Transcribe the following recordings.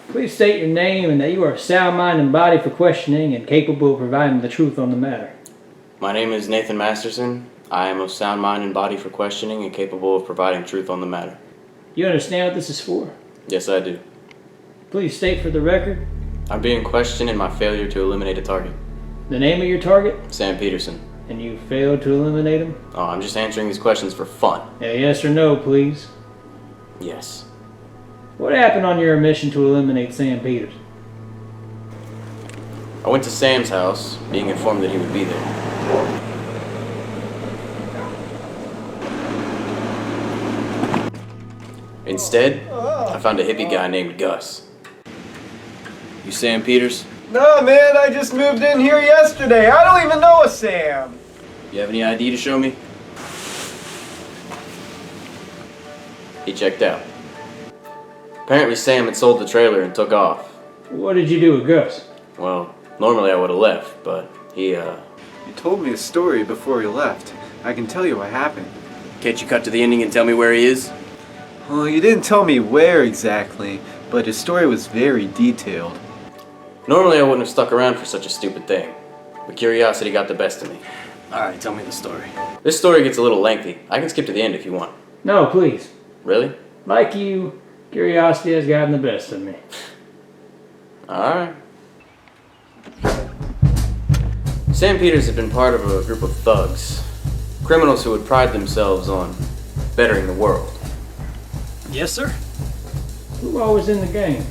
Please state your name and that you are of sound mind and body for questioning and capable of providing the truth on the matter. My name is Nathan Masterson. I am of sound mind and body for questioning and capable of providing truth on the matter. You understand what this is for? Yes, I do. Please state for the record I'm being questioned in my failure to eliminate a target. the name of your target, Sam Peterson. and you failed to eliminate him. Oh, I'm just answering these questions for fun. Yes or no, please. Yes. What happened on your mission to eliminate Sam Peters? I went to Sam's house, being informed that he would be there. Instead, I found a hippie guy named Gus. You Sam Peters? No, man, I just moved in here yesterday. I don't even know a Sam. You have any ID to show me? He checked out. Apparently Sam had sold the trailer and took off. What did you do with Gus? Well, normally I would have left, but he, You told me a story before you left. I can tell you what happened. Can't you cut to the ending and tell me where he is? Well, you didn't tell me where exactly, but his story was very detailed. Normally I wouldn't have stuck around for such a stupid thing, but curiosity got the best of me. Alright, tell me the story. This story gets a little lengthy. I can skip to the end if you want. No, please. Really? Like you, curiosity has gotten the best of me. Alright. Sam Peters had been part of a group of thugs. Criminals who would pride themselves on bettering the world. Yes, sir? Who all was in the gang?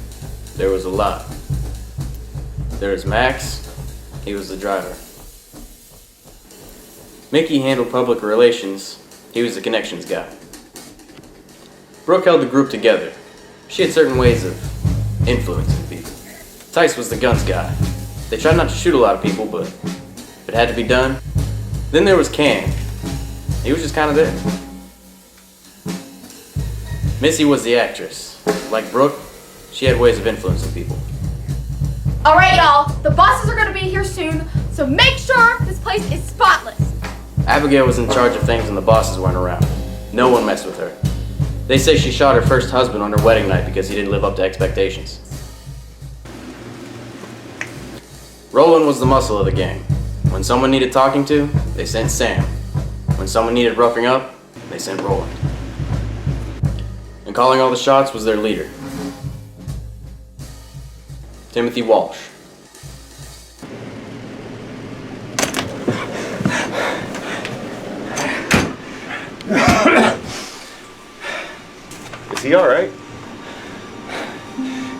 There was a lot. There was Max. He was the driver. Mickey handled public relations. He was the connections guy. Brooke held the group together. She had certain ways of influencing people. Tice was the guns guy. They tried not to shoot a lot of people, but if it had to be done. Then there was Cam. He was just kind of there. Missy was the actress. Like Brooke, she had ways of influencing people. Alright, y'all, the bosses are gonna be here soon, so make sure this place is spotless. Abigail was in charge of things when the bosses weren't around. No one messed with her. They say she shot her first husband on her wedding night because he didn't live up to expectations. Roland was the muscle of the gang. When someone needed talking to, they sent Sam. When someone needed roughing up, they sent Roland. And calling all the shots was their leader, Timothy Walsh. Is he alright?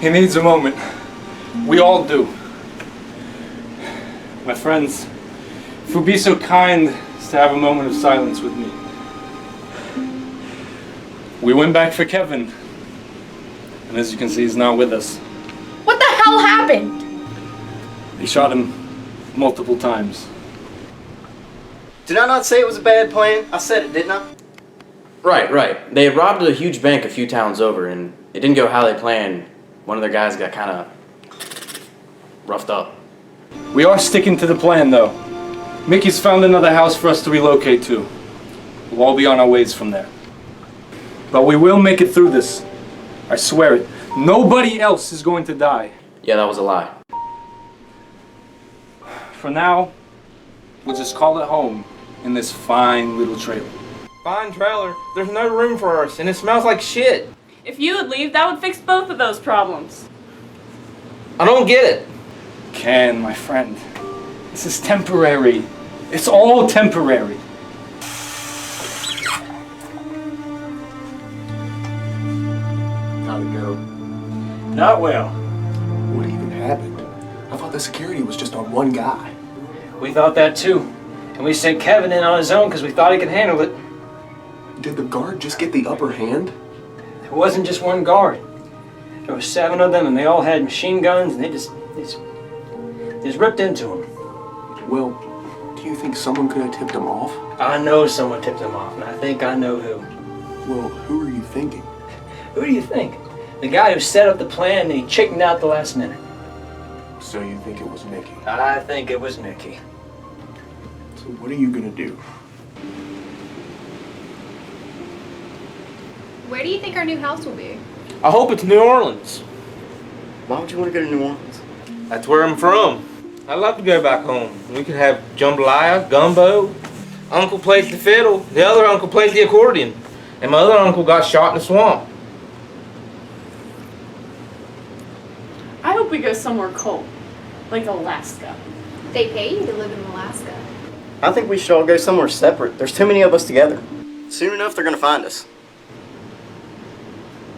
He needs a moment. We all do. My friends, if you'll be so kind as to have a moment of silence with me. We went back for Kevin, and as you can see, he's not with us. What the hell happened? They shot him multiple times. Did I not say it was a bad plan? I said it, didn't I? Right. They had robbed a huge bank a few towns over, and it didn't go how they planned. One of their guys got kind of roughed up. We are sticking to the plan, though. Mickey's found another house for us to relocate to. We'll all be on our ways from there. But we will make it through this. I swear it. Nobody else is going to die. Yeah, that was a lie. For now, we'll just call it home in this fine little trailer. Fine trailer. There's no room for us, and it smells like shit. If you would leave, that would fix both of those problems. I don't get it. Ken, my friend, this is temporary. It's all temporary. How'd it go? Not well. What even happened? I thought the security was just on one guy. We thought that too. And we sent Kevin in on his own because we thought he could handle it. Did the guard just get the upper hand? It wasn't just one guard. There were 7 of them and they all had machine guns and they just ripped into him. Well, do you think someone could have tipped him off? I know someone tipped him off and I think I know who. Well, who are you thinking? Who do you think? The guy who set up the plan and he chickened out the last minute. So you think it was Mickey? I think it was Mickey. So what are you gonna do? Where do you think our new house will be? I hope it's New Orleans. Why would you want to go to New Orleans? That's where I'm from. I'd love to go back home. We could have jambalaya, gumbo. Uncle plays the fiddle. The other uncle plays the accordion. And my other uncle got shot in the swamp. I hope we go somewhere cold, like Alaska. They pay you to live in Alaska. I think we should all go somewhere separate. There's too many of us together. Soon enough, they're gonna find us.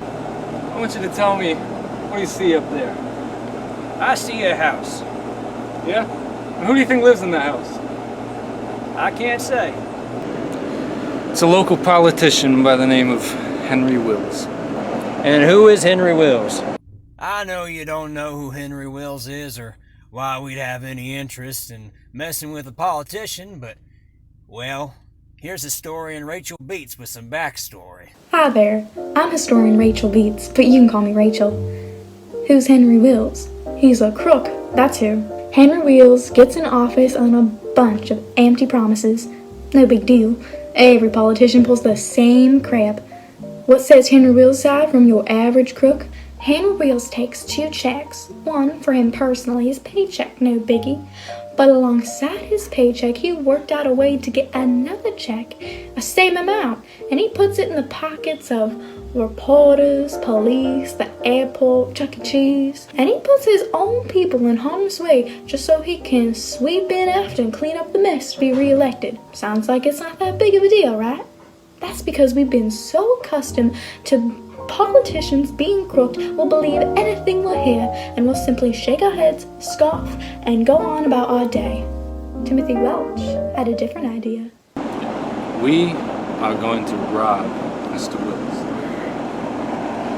I want you to tell me, what do you see up there? I see a house. Yeah? And who do you think lives in the house? I can't say. It's a local politician by the name of Henry Wills. And who is Henry Wills? I know you don't know who Henry Wills is or why we'd have any interest in messing with a politician, but, well, here's historian Rachel Beats with some backstory. Hi there, I'm historian Rachel Beats, but you can call me Rachel. Who's Henry Wills? He's a crook, that's who. Henry Wills gets in office on a bunch of empty promises. No big deal. Every politician pulls the same crap. What sets Henry Wills aside from your average crook? Henry Wills takes 2 checks. One for him personally, his paycheck, no biggie. But alongside his paycheck, he worked out a way to get another check, a same amount, and he puts it in the pockets of reporters, police, the airport, Chuck E. Cheese. And he puts his own people in harm's way just so he can sweep in after and clean up the mess to be re-elected. Sounds like it's not that big of a deal, right? That's because we've been so accustomed to politicians being crooked, we'll believe anything we'll hear, and we'll simply shake our heads, scoff, and go on about our day. Timothy Welch had a different idea. We are going to rob Mr. Wills.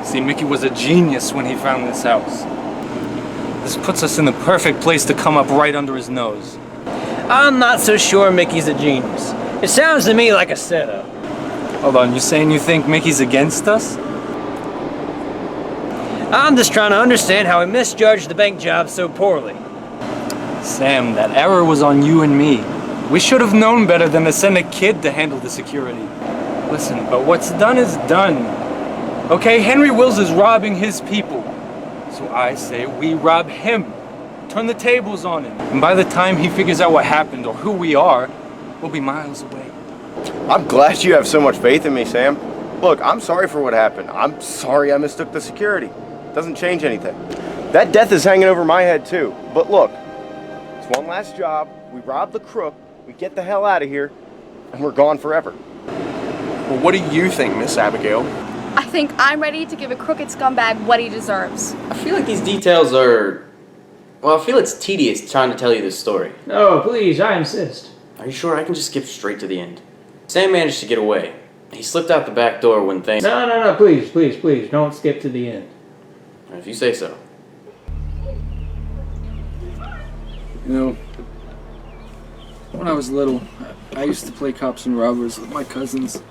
See, Mickey was a genius when he found this house. This puts us in the perfect place to come up right under his nose. I'm not so sure Mickey's a genius. It sounds to me like a setup. Hold on, you saying you think Mickey's against us? I'm just trying to understand how he misjudged the bank job so poorly. Sam, that error was on you and me. We should have known better than to send a kid to handle the security. Listen, but what's done is done. Okay, Henry Wills is robbing his people. So I say we rob him. Turn the tables on him. And by the time he figures out what happened or who we are, we'll be miles away. I'm glad you have so much faith in me, Sam. Look, I'm sorry for what happened. I'm sorry I mistook the security. Doesn't change anything. That death is hanging over my head too. But look, it's one last job. We rob the crook, we get the hell out of here, and we're gone forever. Well, what do you think, Miss Abigail? I think I'm ready to give a crooked scumbag what he deserves. I feel like these details are... Well, I feel it's tedious trying to tell you this story. No, please, I insist. Are you sure? I can just skip straight to the end. Sam managed to get away. He slipped out the back door when things... No, please, don't skip to the end. If you say so. You know, when I was little, I used to play cops and robbers with my cousins.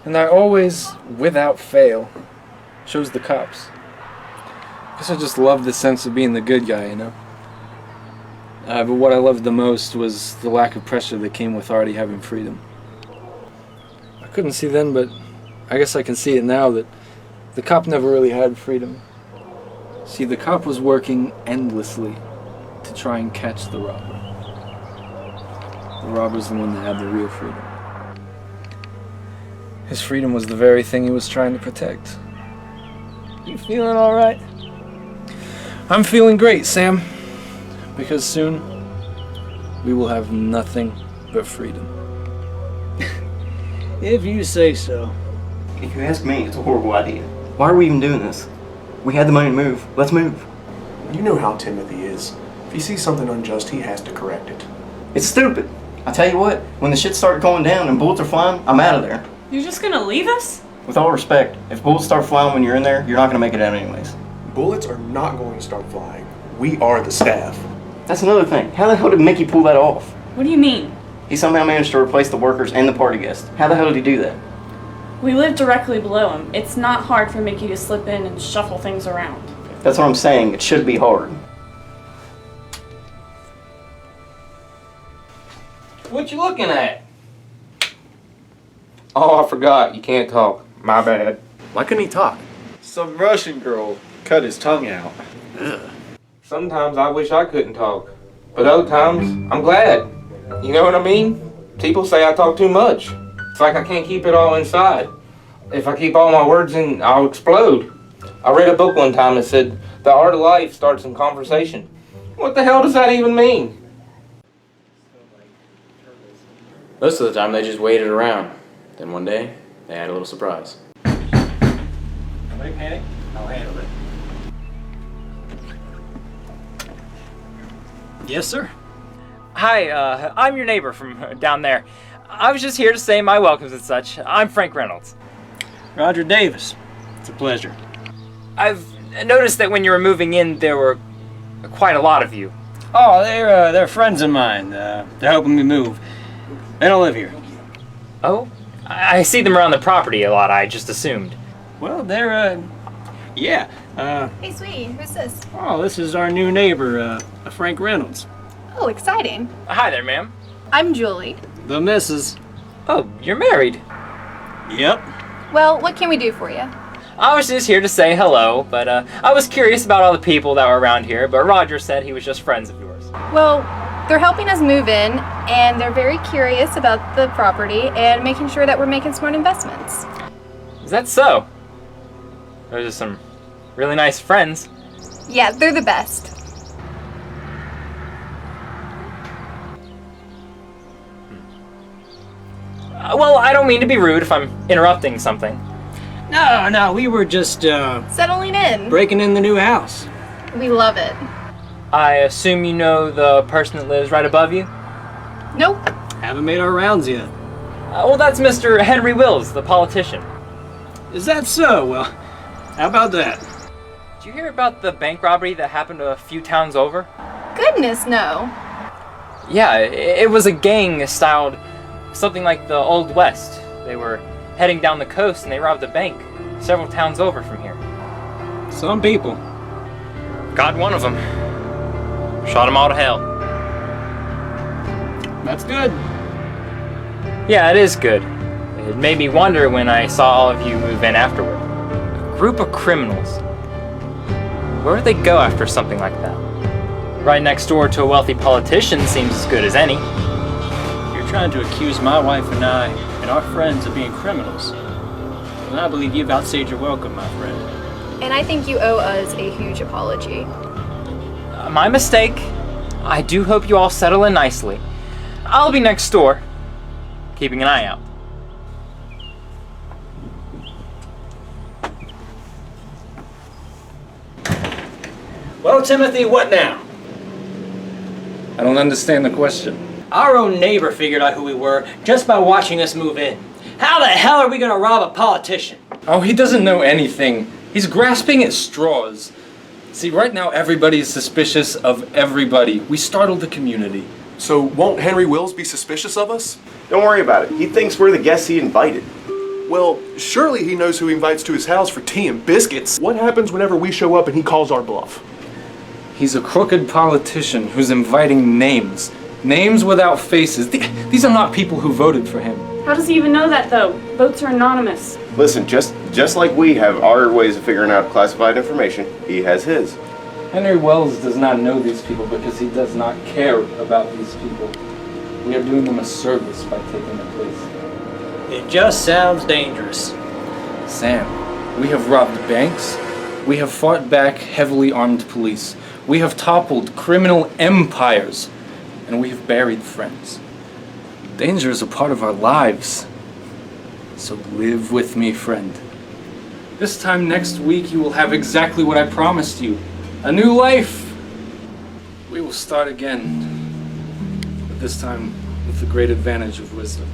And I always, without fail, chose the cops. Guess I just loved the sense of being the good guy, you know? But what I loved the most was the lack of pressure that came with already having freedom. I couldn't see then, but I guess I can see it now that the cop never really had freedom. See, the cop was working endlessly to try and catch the robber. The robber's the one that had the real freedom. His freedom was the very thing he was trying to protect. You feeling all right? I'm feeling great, Sam. Because soon, we will have nothing but freedom. If you say so. If you ask me, it's a horrible idea. Why are we even doing this? We had the money to move. Let's move. You know how Timothy is. If he sees something unjust, he has to correct it. It's stupid. I tell you what, when the shit started going down and bullets are flying, I'm out of there. You're just gonna leave us? With all respect, if bullets start flying when you're in there, you're not gonna make it out anyways. Bullets are not going to start flying. We are the staff. That's another thing. How the hell did Mickey pull that off? What do you mean? He somehow managed to replace the workers and the party guests. How the hell did he do that? We live directly below him. It's not hard for Mickey to slip in and shuffle things around. That's what I'm saying. It should be hard. What you looking at? Oh, I forgot. You can't talk. My bad. Why couldn't he talk? Some Russian girl cut his tongue out. Sometimes I wish I couldn't talk, but other times I'm glad. You know what I mean? People say I talk too much. It's like I can't keep it all inside. If I keep all my words in, I'll explode. I read a book one time that said, the art of life starts in conversation. What the hell does that even mean? Most of the time, they just waited around. Then one day, they had a little surprise. Nobody panic. I'll handle it. Yes, sir? Hi, I'm your neighbor from down there. I was just here to say my welcomes and such. I'm Frank Reynolds. Roger Davis. It's a pleasure. I've noticed that when you were moving in, there were quite a lot of you. Oh, they're friends of mine. They're helping me move. They don't live here. Oh? I see them around the property a lot, I just assumed. Well, they're, yeah. Hey, sweetie, who's this? Oh, this is our new neighbor, Frank Reynolds. Oh, exciting. Hi there, ma'am. I'm Julie. The missus. Oh, you're married. Yep. Well, what can we do for you? I was just here to say hello, but I was curious about all the people that were around here, but Roger said he was just friends of yours. Well, they're helping us move in, and they're very curious about the property and making sure that we're making smart investments. Is that so? Those are some really nice friends. Yeah, they're the best. Well, I don't mean to be rude if I'm interrupting something. No, we were just, Settling in. breaking in the new house. We love it. I assume you know the person that lives right above you? Nope. Haven't made our rounds yet. Well, that's Mr. Henry Wills, the politician. Is that so? Well, how about that? Did you hear about the bank robbery that happened a few towns over? Goodness, no. Yeah, it was a gang styled something like the Old West. They were heading down the coast and they robbed a bank several towns over from here. Some people. Got one of them. Shot them all to hell. That's good. Yeah, it is good. It made me wonder when I saw all of you move in afterward. A group of criminals. Where would they go after something like that? Right next door to a wealthy politician seems as good as any. You're trying to accuse my wife and I and our friends of being criminals. And I believe you've outstayed your welcome, my friend. And I think you owe us a huge apology. My mistake. I do hope you all settle in nicely. I'll be next door, keeping an eye out. Well, Timothy, what now? I don't understand the question. Our own neighbor figured out who we were just by watching us move in. How the hell are we gonna rob a politician? Oh, he doesn't know anything. He's grasping at straws. See, right now everybody is suspicious of everybody. We startled the community. So won't Henry Wills be suspicious of us? Don't worry about it. He thinks we're the guests he invited. Well, surely he knows who he invites to his house for tea and biscuits. What happens whenever we show up and he calls our bluff? He's a crooked politician who's inviting names. Names without faces. These are not people who voted for him. How does he even know that, though? Votes are anonymous. Listen, just like we have our ways of figuring out classified information, he has his. Henry Wells does not know these people because he does not care about these people. We are doing them a service by taking their place. It just sounds dangerous. Sam, we have robbed banks. We have fought back heavily armed police. We have toppled criminal empires. And we have buried friends. Danger is a part of our lives. So live with me, friend. This time next week, you will have exactly what I promised you. A new life. We will start again. But this time with the great advantage of wisdom.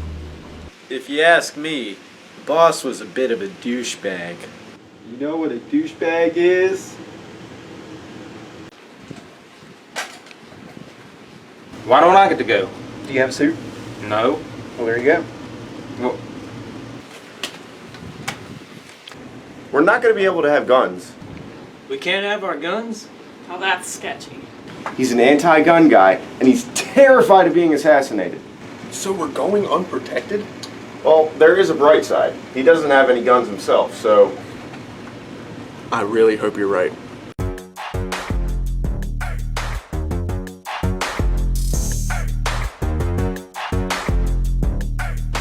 If you ask me, the boss was a bit of a douchebag. You know what a douchebag is? Why don't I get to go? Do you have a suit? No. Well, there you go. Well, We're not going to be able to have guns. We can't have our guns? Oh, that's sketchy. He's an anti-gun guy, and he's terrified of being assassinated. So we're going unprotected? Well, there is a bright side. He doesn't have any guns himself, so... I really hope you're right.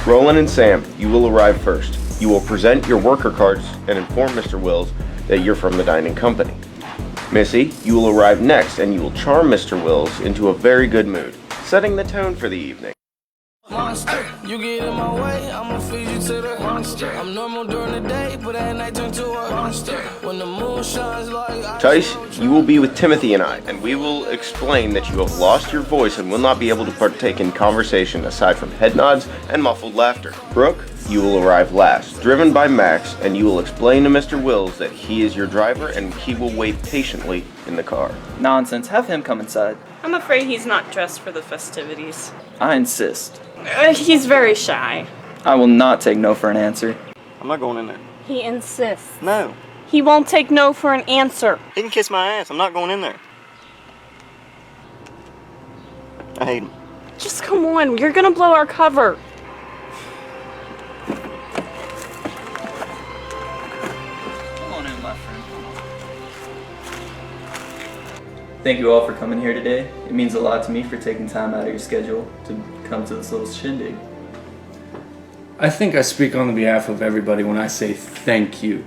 Roland and Sam, you will arrive first. You will present your worker cards and inform Mr. Wills that you're from the dining company. Missy, you will arrive next and you will charm Mr. Wills into a very good mood, setting the tone for the evening. Monster, you get in my way, I'ma feed you to the monster. I'm normal during the day, but at night turn to a monster. When the moon shines like Tice, you will be with Timothy and I, and we will explain that you have lost your voice and will not be able to partake in conversation aside from head nods and muffled laughter. Brooke, you will arrive last, driven by Max, and you will explain to Mr. Wills that he is your driver and he will wait patiently in the car. Nonsense, have him come inside. I'm afraid he's not dressed for the festivities. I insist. He's very shy. I will not take no for an answer. I'm not going in there. He insists. No. He won't take no for an answer. He can kiss my ass. I'm not going in there. I hate him. Just come on, you're gonna blow our cover. Come on in, my friend. Thank you all for coming here today. It means a lot to me for taking time out of your schedule to come to this little shindig. I think I speak on behalf of everybody when I say thank you.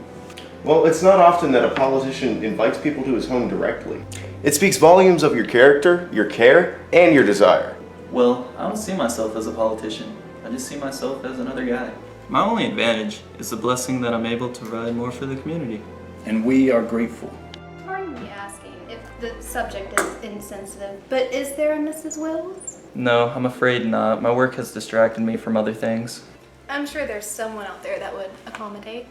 Well, it's not often that a politician invites people to his home directly. It speaks volumes of your character, your care, and your desire. Well, I don't see myself as a politician. I just see myself as another guy. My only advantage is the blessing that I'm able to provide more for the community. And we are grateful. Pardon me asking if the subject is insensitive, but is there a Mrs. Wills? No, I'm afraid not. My work has distracted me from other things. I'm sure there's someone out there that would accommodate.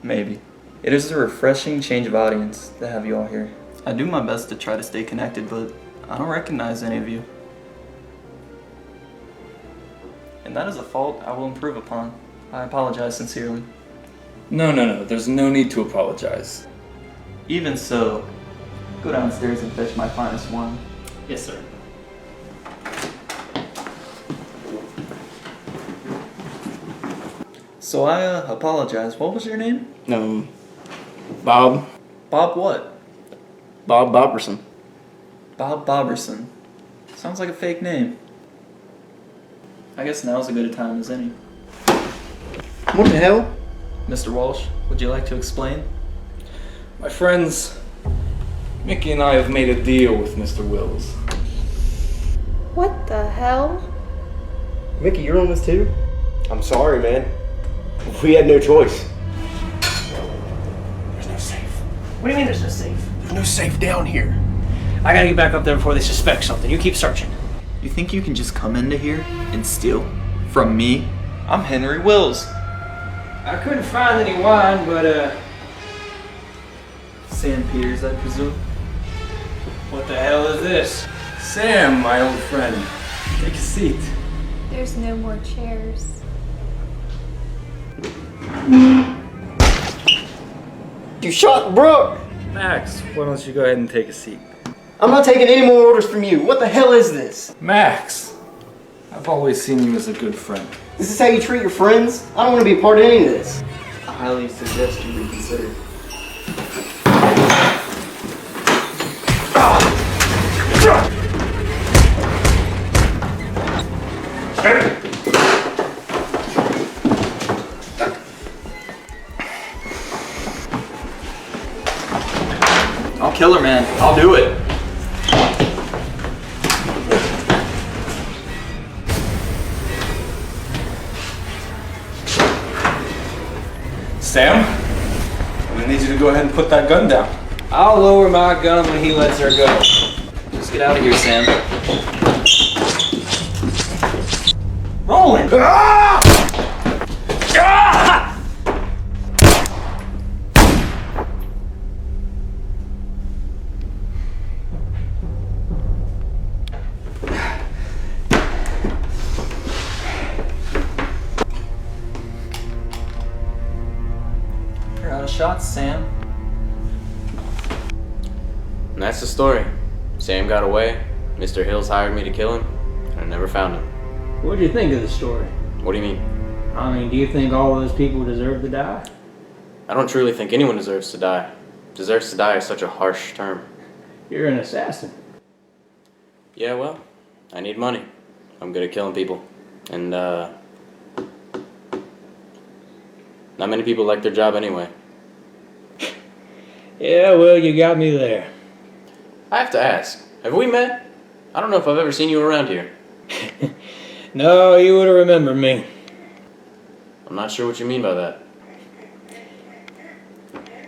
Maybe. It is a refreshing change of audience to have you all here. I do my best to try to stay connected, but I don't recognize any of you. And that is a fault I will improve upon. I apologize sincerely. No, there's no need to apologize. Even so, go downstairs and fetch my finest wine. Yes, sir. So I apologize. What was your name? Bob. Bob what? Bob Boberson. Bob Boberson. Sounds like a fake name. I guess now's as good a time as any. What the hell? Mr. Walsh, would you like to explain? My friends, Mickey and I have made a deal with Mr. Wills. What the hell? Mickey, you're on this too? I'm sorry, man. We had no choice. There's no safe. What do you mean there's no safe? There's no safe down here. I gotta get back up there before they suspect something. You keep searching. You think you can just come into here and steal from me? I'm Henry Wills. I couldn't find any wine, but Sam Peters, I presume. what the hell is this? Sam, my old friend, take a seat. There's no more chairs. You shot Brooke! Max, why don't you go ahead and take a seat? I'm not taking any more orders from you. What the hell is this? Max, I've always seen you as a good friend. This is how you treat your friends? I don't want to be a part of any of this. I highly suggest you reconsider. I'll kill her, man. I'll do it. Sam, I'm gonna need you to go ahead and put that gun down. I'll lower my gun when he lets her go. Just get out of here, Sam. Roland! Ah! Ah! You're out of shots, Sam. And that's the story. Sam got away, Mr. Hills hired me to kill him, and I never found him. What do you think of the story? What do you mean? I mean, do you think all those people deserve to die? I don't truly think anyone deserves to die. Deserves to die is such a harsh term. You're an assassin. Yeah, well, I need money. I'm good at killing people. And, Not many people like their job anyway. Yeah, well, you got me there. I have to ask, have we met? I don't know if I've ever seen you around here. No, you would have remembered me. I'm not sure what you mean by that.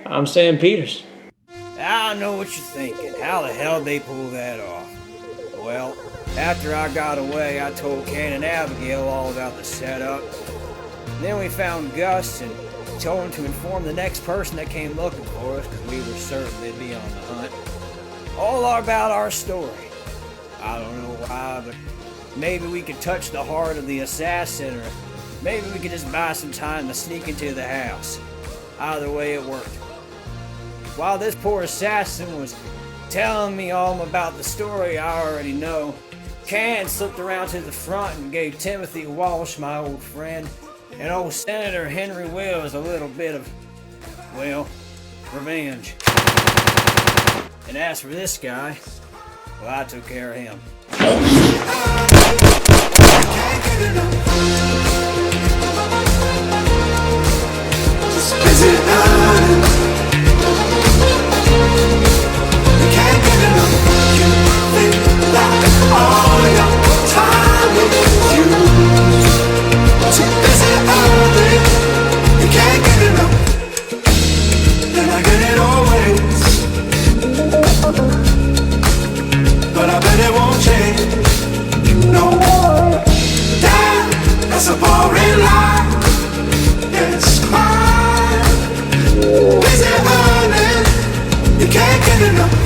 I'm Sam Peters. I know what you're thinking. How the hell did they pull that off? Well, after I got away, I told Ken and Abigail all about the setup. Then we found Gus and told him to inform the next person that came looking for us, because we were certain they'd be on the hunt. All about our story. I don't know why, but maybe we could touch the heart of the assassin, or maybe we could just buy some time to sneak into the house. Either way, it worked. While this poor assassin was telling me all about the story I already know, Can slipped around to the front and gave Timothy Walsh, my old friend, and old Senator Henry Wills a little bit of, well, revenge. And as for this guy, well, I took care of him. But I bet it won't change. No. Damn, that's a boring life. It's crime. Busy earning, you can't get enough.